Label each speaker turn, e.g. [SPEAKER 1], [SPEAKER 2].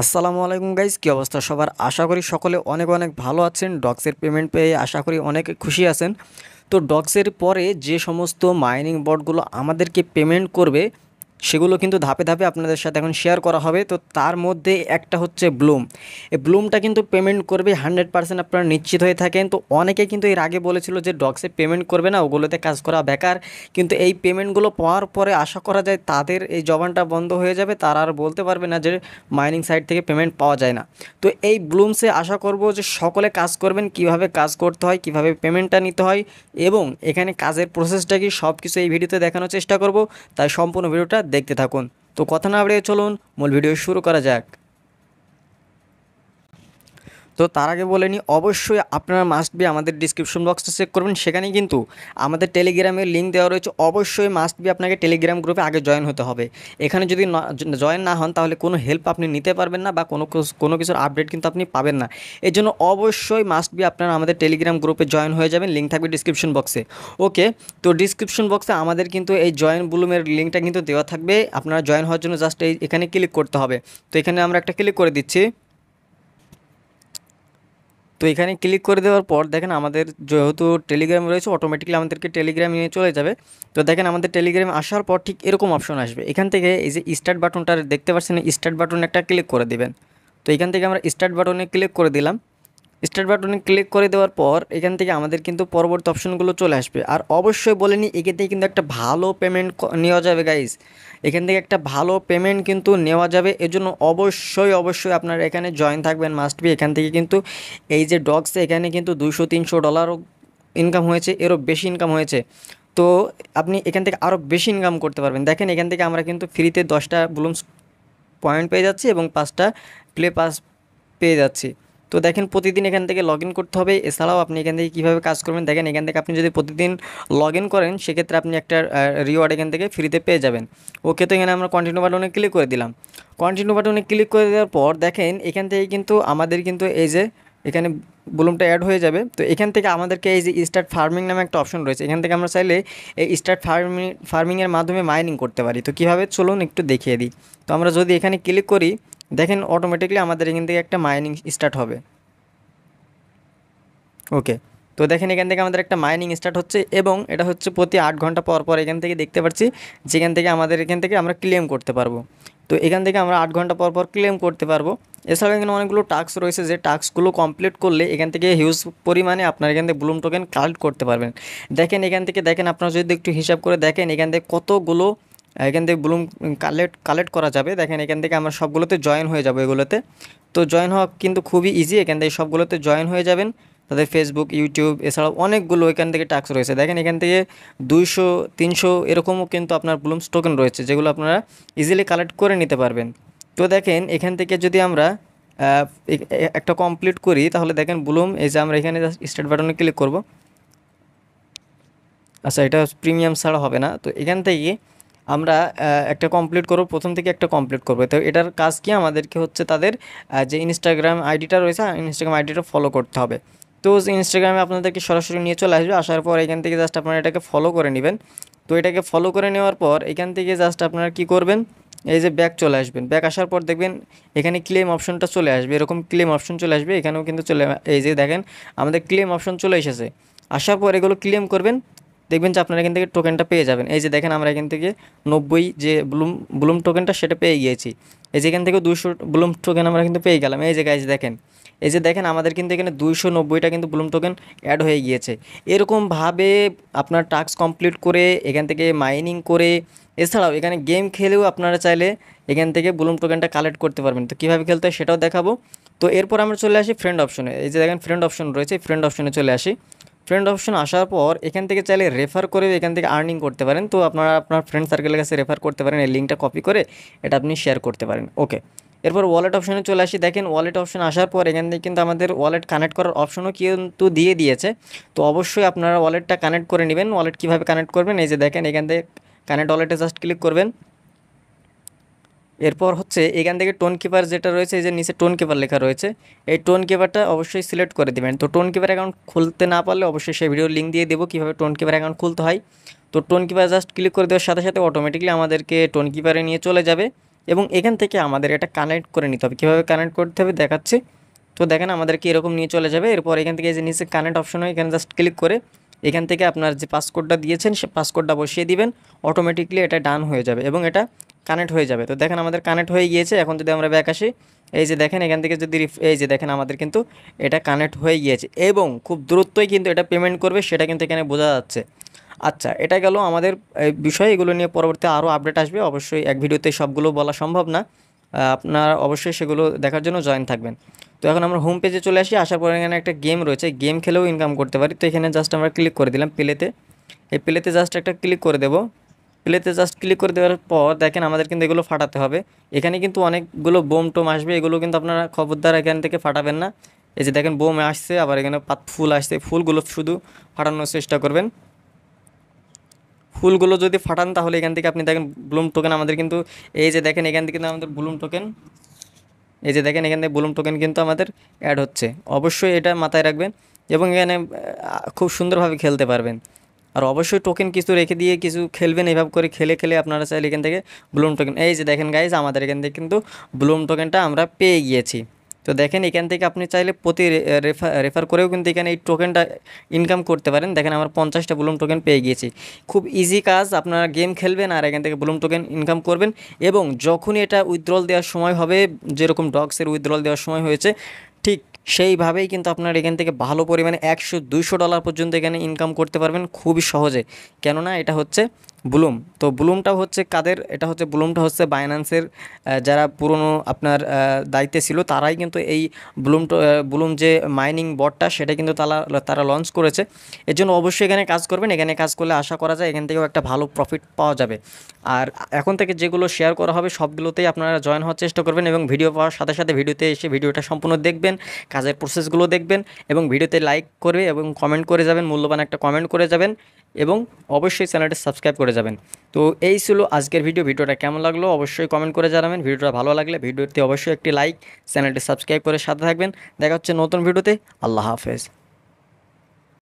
[SPEAKER 1] আসসালামু আলাইকুম গাইস, কি অবস্থা সবার? আশা করি সকলে অনেক অনেক ভালো আছেন। ডক্সের পেমেন্ট পেয়ে আশা করি অনেক খুশি আছেন। তো ডক্সের পরে যে সমস্ত মাইনিং বটগুলো আমাদেরকে পেমেন্ট করবে সেগুলো কিন্তু ধাপে ধাপে আপনাদের সাথে এখন শেয়ার করা হবে। তো তার মধ্যে একটা হচ্ছে ব্লুম। এই ব্লুমটা কিন্তু পেমেন্ট করবে 100%, আপনারা নিশ্চিত হয়ে থাকেন। তো অনেকে কিন্তু এর আগে বলেছিল যে ডক্সে পেমেন্ট করবে না, ওগুলোতে কাজ করা বেকার। কিন্তু এই পেমেন্টগুলো পাওয়ার পরে আশা করা যায় তাদের এই জবানটা বন্ধ হয়ে যাবে, তারা আর বলতে পারবে না যে মাইনিং সাইট থেকে পেমেন্ট পাওয়া যায় না। তো এই ব্লুমসে আশা করব যে সকলে কাজ করবেন, কিভাবে কাজ করতে হয়, কিভাবে পেমেন্টটা নিতে হয় এবং এখানে কাজের প্রসেসটা কি সব কিছু এই ভিডিওতে দেখানোর চেষ্টা করব। তাই সম্পূর্ণ ভিডিওটা দেখতে থাকুন। তো কথা না বাড়িয়ে চলুন মূল ভিডিও শুরু করা যাক। তো তার আগে বলে নিই, অবশ্যই আপনারা মাস্ট বি আমাদের ডিসক্রিপশন বক্সটা চেক করবেন, সেখানে কিন্তু আমাদের টেলিগ্রামের লিঙ্ক দেওয়া রয়েছে। অবশ্যই মাস্ট বি আপনাকে টেলিগ্রাম গ্রুপে আগে জয়েন হতে হবে। এখানে যদি জয়েন না হন তাহলে কোনো হেল্প আপনি নিতে পারবেন না বা কোনো কিছুর আপডেট কিন্তু আপনি পাবেন না। এই জন্য অবশ্যই মাস্ট বি আপনারা আমাদের টেলিগ্রাম গ্রুপে জয়েন হয়ে যাবেন, লিঙ্ক থাকবে ডিসক্রিপশন বক্সে। ওকে, তো ডিসক্রিপশন বক্সে আমাদের কিন্তু এই জয়েন ব্লুমের লিঙ্কটা কিন্তু দেওয়া থাকবে। আপনারা জয়েন হওয়ার জন্য জাস্ট এখানে ক্লিক করতে হবে। তো এখানে আমরা একটা ক্লিক করে দিচ্ছি। তো এখানে ক্লিক করে দেওয়ার পর দেখেন আমাদের যেহেতু টেলিগ্রাম রয়েছে, অটোমেটিক্যালি আমাদেরকে টেলিগ্রাম নিয়ে চলে যাবে। তো দেখেন আমাদের টেলিগ্রামে আসার পর ঠিক এরকম অপশন আসবে। এখান থেকে এই যে স্টার্ট বাটনটা দেখতে পাচ্ছেন, স্টার্ট বাটনে একটা ক্লিক করে দিবেন। তো এখান থেকে আমরা স্টার্ট বাটনে ক্লিক করে দিলাম। স্টার্ট বাটনে ক্লিক করে দেওয়ার পর এখান থেকে আমাদের কিন্তু পরবর্তী অপশনগুলো চলে আসবে। আর অবশ্যই বলে নিই, এখান থেকে কিন্তু একটা ভালো পেমেন্ট নেওয়া যাবে গাইজ। এখান থেকে একটা ভালো পেমেন্ট কিন্তু নেওয়া যাবে। এজন্য অবশ্যই অবশ্যই আপনারা এখানে জয়েন থাকবেন মাস্ট বি। এখান থেকে কিন্তু এই যে ডগসে এখানে কিন্তু $200-300 ইনকাম হয়েছে, এরও বেশি ইনকাম হয়েছে। তো আপনি এখান থেকে আরও বেশি ইনকাম করতে পারবেন। দেখেন এখান থেকে আমরা কিন্তু ফ্রিতে 10টা ব্লুমস পয়েন্ট পেয়ে যাচ্ছি এবং 5টা প্লে পাস পেয়ে যাচ্ছি। তো দেখেন প্রতিদিন এখান থেকে লগ ইন করতে হবে। এছাড়াও আপনি এখান থেকে কীভাবে কাজ করবেন দেখেন, এখান থেকে আপনি যদি প্রতিদিন লগ ইন করেন সেক্ষেত্রে আপনি একটা রিওয়ার্ড এখান থেকে ফ্রিতে পেয়ে যাবেন। ওকে, তো এখানে আমরা কন্টিনিউ বাটনে ক্লিক করে দিলাম। কন্টিনিউ বাটনে ক্লিক করে দেওয়ার পর দেখেন এখান থেকে কিন্তু আমাদের কিন্তু এই যে এখানে ব্লুমটা অ্যাড হয়ে যাবে। তো এখান থেকে আমাদেরকে এই যে স্টার্ট ফার্মিং নামে একটা অপশন রয়েছে, এখান থেকে আমরা চাইলে এই স্টার্ট ফার্মিংয়ের মাধ্যমে মাইনিং করতে পারি। তো কীভাবে চলুন একটু দেখিয়ে দিই। তো আমরা যদি এখানে ক্লিক করি দেখেন অটোমেটিকলি আমাদের এখান থেকে একটা মাইনিং স্টার্ট হবে। ওকে, তো দেখেন এখান থেকে আমাদের একটা মাইনিং স্টার্ট হচ্ছে এবং এটা হচ্ছে প্রতি 8 ঘন্টা পর পর এখান থেকে দেখতে পাচ্ছি যেখান থেকে আমাদের এখান থেকে আমরা ক্লেম করতে পারবো। তো এখান থেকে আমরা 8 ঘন্টা পর পর ক্লেম করতে পারবো। এছাড়াও এখানে অনেকগুলো টাস্ক রয়েছে, যে টাস্কগুলো কমপ্লিট করলে এখান থেকে হিউজ পরিমাণে আপনার এখান থেকে ব্লুম টোকেন কালেক্ট করতে পারবেন। দেখেন এখান থেকে দেখেন আপনারা যদি একটু হিসাব করে দেখেন এখান থেকে কতগুলো এখান থেকে ব্লুম কালেক্ট করা যাবে। দেখেন এখান থেকে আমরা সবগুলোতে জয়েন হয়ে যাবো এগুলোতে। তো জয়েন হওয়া কিন্তু খুবই ইজি, এখান থেকে সবগুলোতে জয়েন হয়ে যাবেন। তাদের ফেসবুক, ইউটিউব এছাড়াও অনেকগুলো এখান থেকে টাস্ক রয়েছে। দেখেন এখান থেকে 200-300 এরকমও কিন্তু আপনার ব্লুমস টোকেন রয়েছে, যেগুলো আপনারা ইজিলি কালেক্ট করে নিতে পারবেন। তো দেখেন এখান থেকে যদি আমরা একটা কমপ্লিট করি তাহলে দেখেন ব্লুম, এই যে আমরা এখানে স্টার্ট বাটনে ক্লিক করব। আচ্ছা, এটা প্রিমিয়াম ছাড়া হবে না। তো এখান থেকে আমরা একটা কমপ্লিট করব, প্রথম থেকে একটা কমপ্লিট করবো। তো এটার কাজ কি, আমাদেরকে হচ্ছে তাদের যে ইনস্টাগ্রাম আইডিটা রয়েছে ইনস্টাগ্রাম আইডিটা ফলো করতে হবে। তো ইনস্টাগ্রামে আপনাদেরকে সরাসরি নিয়ে চলে আসবে। আসার পর এখান থেকে জাস্ট আপনারা এটাকে ফলো করে নেবেন। তো এটাকে ফলো করে নেওয়ার পর এখান থেকে জাস্ট আপনারা কি করবেন, এই যে ব্যাক চলে আসবেন। ব্যাক আসার পর দেখবেন এখানে ক্লেম অপশনটা চলে আসবে, এরকম ক্লেম অপশন চলে আসবে। এখানেও কিন্তু এই যে দেখেন আমাদের ক্লেম অপশন চলে এসেছে। আসার পর এগুলো ক্লেম করবেন, দেখবেন যে আপনারা এখান থেকে টোকেনটা পেয়ে যাবেন। এই যে দেখেন আমরা এখান থেকে 90 যে ব্লুম টোকেনটা সেটা পেয়ে গিয়েছি। এই যে এখান থেকে 200 ব্লুম টোকেন আমরা কিন্তু পেয়ে গেলাম। এই যে গাইজ দেখেন, এই যে দেখেন আমাদের কিন্তু এখানে 290টা কিন্তু ব্লুম টোকেন অ্যাড হয়ে গিয়েছে। এরকমভাবে আপনার টাস্ক কমপ্লিট করে এখান থেকে মাইনিং করে এছাড়াও এখানে গেম খেলেও আপনারা চাইলে এখান থেকে ব্লুম টোকেনটা কালেক্ট করতে পারবেন। তো কীভাবে খেলতে হয় সেটাও দেখাবো। তো এরপর আমরা চলে আসি ফ্রেন্ড অপশনে। এই যে দেখেন ফ্রেন্ড অপশন রয়েছে, ফ্রেন্ড অপশনে চলে আসি। ফ্রেন্ড অপশন আসার পর এখান থেকে চাইলে রেফার করে এখান থেকে আর্নিং করতে পারেন। তো আপনারা আপনার ফ্রেন্ড সার্কেলের কাছে রেফার করতে পারেন, এই লিঙ্কটা কপি করে এটা আপনি শেয়ার করতে পারেন। ওকে, এরপর ওয়ালেট অপশনে চলে আসি। দেখেন ওয়ালেট অপশন আসার পর এখান থেকে কিন্তু আমাদের ওয়ালেট কানেক্ট করার অপশনও কিন্তু দিয়ে দিয়েছে। তো অবশ্যই আপনারা ওয়ালেটটা কানেক্ট করে নেবেন। ওয়ালেট কীভাবে কানেক্ট করবেন, এই যে দেখেন এখান থেকে কানেক্ট ওয়ালেটে জাস্ট ক্লিক করবেন। এরপর হচ্ছে এখান থেকে টোন কিপার যেটা রয়েছে, এই যে নিচে টোন কিপার লেখা রয়েছে, এই টোন কিপারটা অবশ্যই সিলেক্ট করে দেবেন। তো টোন কিপার অ্যাকাউন্ট খুলতে না পারলে অবশ্যই সেই ভিডিও লিঙ্ক দিয়ে দেবো কীভাবে টোন কিপার অ্যাকাউন্ট খুলতে হয়। তো টোন কিপার জাস্ট ক্লিক করে দেওয়ার সাথে সাথে অটোমেটিকলি আমাদেরকে টোন কিপারে নিয়ে চলে যাবে। এবং এখান থেকে আমাদের এটা কানেক্ট করে নিতে হবে। কীভাবে কানেক্ট করতে হবে দেখাচ্ছি। তো দেখেন আমাদেরকে এরকম নিয়ে চলে যাবে। এরপর এখান থেকে এই যে নিচে কানেক্ট অপশন হয়, এখানে জাস্ট ক্লিক করে এখান থেকে আপনার যে পাসকোডটা দিয়েছেন সে পাসকোডটা বসিয়ে দিবেন, অটোমেটিকলি এটা ডান হয়ে যাবে এবং এটা কানেক্ট হয়ে যাবে। তো দেখেন আমাদের কানেক্ট হয়ে গিয়েছে। এখন যদি আমরা ব্যাক আসি, এই যে দেখেন এখান থেকে যদি এই যে দেখেন আমাদের কিন্তু এটা কানেক্ট হয়ে গিয়েছে এবং খুব দ্রুতই কিন্তু এটা পেমেন্ট করবে, সেটা কিন্তু এখানে বোঝা যাচ্ছে। আচ্ছা, এটা গেল আমাদের বিষয়। এগুলো নিয়ে পরবর্তী আরও আপডেট আসবে, অবশ্যই এক ভিডিওতে সবগুলো বলা সম্ভব না। আপনারা অবশ্যই সেগুলো দেখার জন্য জয়েন থাকবেন। তো এখন আমরা হোম পেজে চলে আসি। আসার পর এখানে একটা গেম রয়েছে, গেম খেলেও ইনকাম করতে পারি। তো এখানে জাস্ট আমরা ক্লিক করে দিলাম প্লেতে। এই প্লেতে জাস্ট একটা ক্লিক করে দেবো। প্লেতে জাস্ট ক্লিক করে দেওয়ার পর দেখেন আমাদের কিন্তু এগুলো ফাটাতে হবে। এখানে কিন্তু অনেকগুলো বোম টোম আসবে, এগুলো কিন্তু আপনারা খবরদার এখান থেকে ফাটাবেন না। এই যে দেখেন বোম আসছে, আবার এখানে ফুল আসছে, ফুলগুলো শুধু ফাটানোর চেষ্টা করবেন। ফুলগুলো যদি ফাটান তাহলে এখান থেকে আপনি দেখেন ব্লুম টোকেন আমাদের কিন্তু এই যে দেখেন এখান থেকে কিন্তু আমাদের ব্লুম টোকেন, এই যে দেখেন এখান থেকে ব্লুম টোকেন কিন্তু আমাদের অ্যাড হচ্ছে। অবশ্যই এটা মাথায় রাখবেন এবং এখানে খুব সুন্দরভাবে খেলতে পারবেন। আর অবশ্যই টোকেন কিছু রেখে দিয়ে কিছু খেলবেন, এইভাবে করে খেলে খেলে আপনারা চাইলে এখান থেকে ব্লুম টোকেন, এই যে দেখেন গাইজ আমাদের এখান থেকে কিন্তু ব্লুম টোকেনটা আমরা পেয়ে গিয়েছি। তো দেখেন এখান থেকে আপনি চাইলে প্রতি রেফার করেও কিন্তু এখানে এই টোকেনটা ইনকাম করতে পারেন। দেখেন আমার 50টা ব্লুম টোকেন পেয়ে গিয়েছি। খুব ইজি কাজ, আপনারা গেম খেলবেন আর এখান থেকে ব্লুম টোকেন ইনকাম করবেন এবং যখনই এটা উইথড্রল দেওয়ার সময় হবে, যেরকম ডগসের উইথড্রল দেওয়ার সময় হয়েছে ঠিক সেইভাবেই কিন্তু আপনার এখান থেকে ভালো পরিমাণে $100-200 পর্যন্ত এখানে ইনকাম করতে পারবেন খুবই সহজে। কেননা এটা হচ্ছে ব্লুম। তো ব্লুমটা হচ্ছে কাদের, এটা হচ্ছে ব্লুমটা হচ্ছে বাইন্যান্সের যারা পুরনো আপনার দায়িত্বে ছিল তারাই কিন্তু এই ব্লুম যে মাইনিং বটটা সেটা কিন্তু তারা লঞ্চ করেছে। এর জন্য অবশ্যই এখানে কাজ করবেন। এখানে কাজ করলে আশা করা যায় এখান থেকেও একটা ভালো প্রফিট পাওয়া যাবে। আর এখন থেকে যেগুলো শেয়ার করা হবে সবগুলোতেই আপনারা জয়েন হওয়ার চেষ্টা করবেন এবং ভিডিও পাওয়ার সাথে সাথে ভিডিওতে এসে ভিডিওটা সম্পূর্ণ দেখবেন, কাজের প্রসেসগুলো দেখবেন এবং ভিডিওতে লাইক করে এবং কমেন্ট করে যাবেন, মূল্যবান একটা কমেন্ট করে যাবেন এবং অবশ্যই চ্যানেলটা সাবস্ক্রাইব করে যাবেন। তো এই ছিল আজকের ভিডিওটা কেমন লাগলো অবশ্যই কমেন্ট করে জানাবেন। ভিডিওটা ভালো লাগলে ভিডিওতে অবশ্যই একটি লাইক, চ্যানেলটি সাবস্ক্রাইব করে সাথে থাকবেন। দেখা হচ্ছে নতুন ভিডিওতে। আল্লাহ হাফেজ।